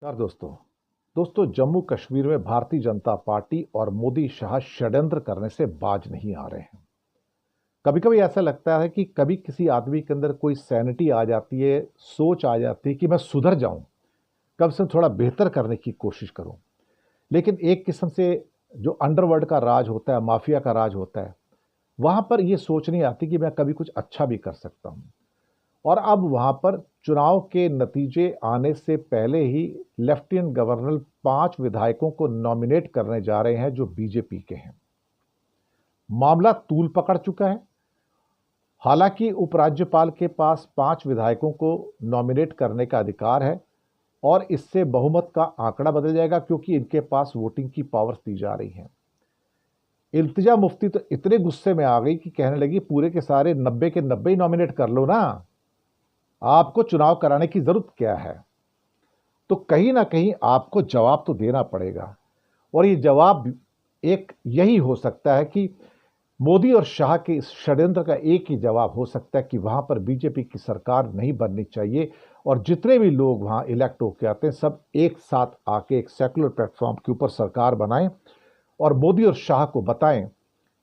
यार दोस्तों जम्मू कश्मीर में भारतीय जनता पार्टी और मोदी शाह षड्यंत्र करने से बाज नहीं आ रहे हैं। कभी कभी ऐसा लगता है कि कभी किसी आदमी के अंदर कोई सैनिटी आ जाती है, सोच आ जाती है कि मैं सुधर जाऊं, कब से थोड़ा बेहतर करने की कोशिश करूं। लेकिन एक किस्म से जो अंडरवर्ल्ड का राज होता है, माफिया का राज होता है, वहां पर यह सोच नहीं आती कि मैं कभी कुछ अच्छा भी कर सकता हूं। और अब वहां पर चुनाव के नतीजे आने से पहले ही लेफ्टिनेंट गवर्नर 5 विधायकों को नॉमिनेट करने जा रहे हैं जो बीजेपी के हैं। मामला तूल पकड़ चुका है। हालांकि उपराज्यपाल के पास 5 विधायकों को नॉमिनेट करने का अधिकार है और इससे बहुमत का आंकड़ा बदल जाएगा क्योंकि इनके पास वोटिंग की पावर्स दी जा रही हैं। इल्तिजा मुफ्ती तो इतने गुस्से में आ गई कि कहने लगी पूरे के सारे 90 के 90 ही नॉमिनेट कर लो ना, आपको चुनाव कराने की जरूरत क्या है। तो कहीं ना कहीं आपको जवाब तो देना पड़ेगा और ये जवाब एक यही हो सकता है कि मोदी और शाह के इस षड्यंत्र का एक ही जवाब हो सकता है कि वहां पर बीजेपी की सरकार नहीं बननी चाहिए और जितने भी लोग वहां इलेक्ट होकर आते हैं सब एक साथ आके एक सेकुलर प्लेटफॉर्म के ऊपर सरकार बनाएं और मोदी और शाह को बताएं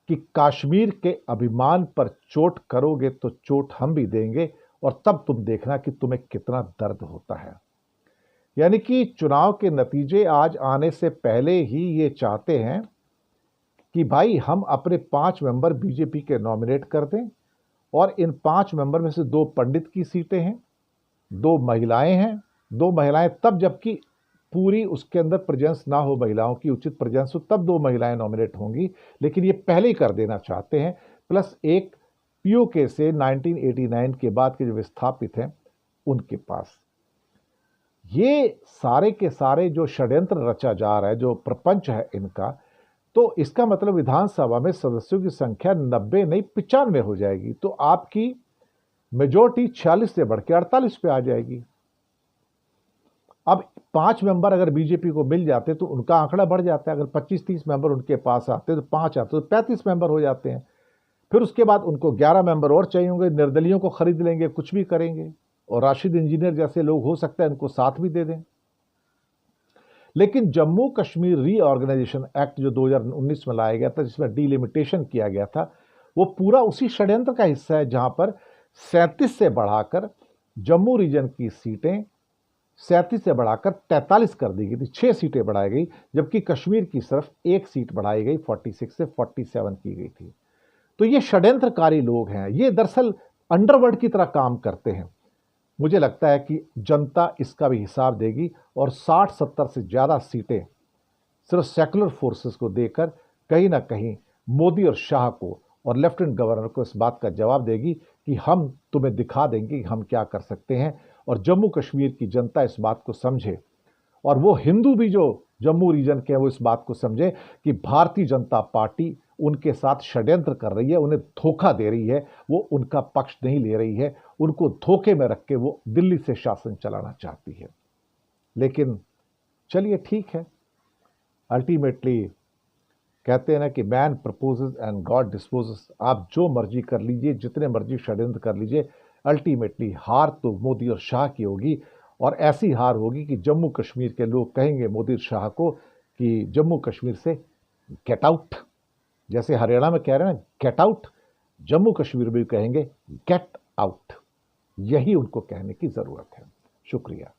कि कश्मीर के अभिमान पर चोट करोगे तो चोट हम भी देंगे और तब तुम देखना कि तुम्हें कितना दर्द होता है। यानी कि चुनाव के नतीजे आज आने से पहले ही ये चाहते हैं कि भाई हम अपने 5 मेंबर बीजेपी के नॉमिनेट कर दें और इन 5 मेंबर में से 2 पंडित की सीटें हैं, 2 महिलाएं हैं। 2 महिलाएं तब जबकि पूरी उसके अंदर प्रेजेंस ना हो, महिलाओं की उचित प्रेजेंस हो, तब 2 महिलाएं नॉमिनेट होंगी, लेकिन ये पहले ही कर देना चाहते हैं। प्लस एक पीओके से 1989 के बाद के जो विस्थापित हैं उनके पास ये सारे के सारे जो षड्यंत्र रचा जा रहा है, जो प्रपंच है इनका, तो इसका मतलब विधानसभा में सदस्यों की संख्या 90 नहीं 95 हो जाएगी। तो आपकी मेजोरिटी 46 से बढ़ के 48 पे आ जाएगी। अब 5 मेंबर अगर बीजेपी को मिल जाते तो उनका आंकड़ा बढ़ जाता है। अगर 25-30 मेंबर उनके पास आते तो 5 आते तो 35 मेंबर हो जाते हैं। फिर उसके बाद उनको 11 मेंबर और चाहिए होंगे, निर्दलियों को खरीद लेंगे, कुछ भी करेंगे और राशिद इंजीनियर जैसे लोग हो सकता है इनको साथ भी दे दें। लेकिन जम्मू कश्मीर रीऑर्गेनाइजेशन एक्ट जो 2019 में लाया गया था, जिसमें डिलिमिटेशन किया गया था, वो पूरा उसी षड्यंत्र का हिस्सा है जहां पर 37 से बढ़ाकर जम्मू रीजन की सीटें 37 से बढ़ाकर 43 कर दी गई थी, 6 सीटें बढ़ाई गई, जबकि कश्मीर की सिर्फ 1 सीट बढ़ाई गई, 46 से 47 की गई थी। तो ये षड्यंत्रकारी लोग हैं, ये दरअसल अंडरवर्ल्ड की तरह काम करते हैं। मुझे लगता है कि जनता इसका भी हिसाब देगी और 60-70 से ज़्यादा सीटें सिर्फ सेकुलर फोर्सेस को देकर कहीं ना कहीं मोदी और शाह को और लेफ्टिनेंट गवर्नर को इस बात का जवाब देगी कि हम तुम्हें दिखा देंगे कि हम क्या कर सकते हैं। और जम्मू कश्मीर की जनता इस बात को समझे और वो हिंदू भी जो जम्मू रीजन के हैं वो इस बात को समझे कि भारतीय जनता पार्टी उनके साथ षड्यंत्र कर रही है, उन्हें धोखा दे रही है, वो उनका पक्ष नहीं ले रही है, उनको धोखे में रख के वो दिल्ली से शासन चलाना चाहती है। लेकिन चलिए ठीक है, अल्टीमेटली कहते हैं ना कि man proposes and God disposes. आप जो मर्जी कर लीजिए, जितने मर्जी षड्यंत्र कर लीजिए, अल्टीमेटली हार तो मोदी और शाह की होगी और ऐसी हार होगी कि जम्मू कश्मीर के लोग कहेंगे मोदी और शाह को कि जम्मू कश्मीर से गेट आउट। जैसे हरियाणा में कह रहे हैं गेट आउट, जम्मू कश्मीर में भी कहेंगे गेट आउट। यही उनको कहने की जरूरत है। शुक्रिया।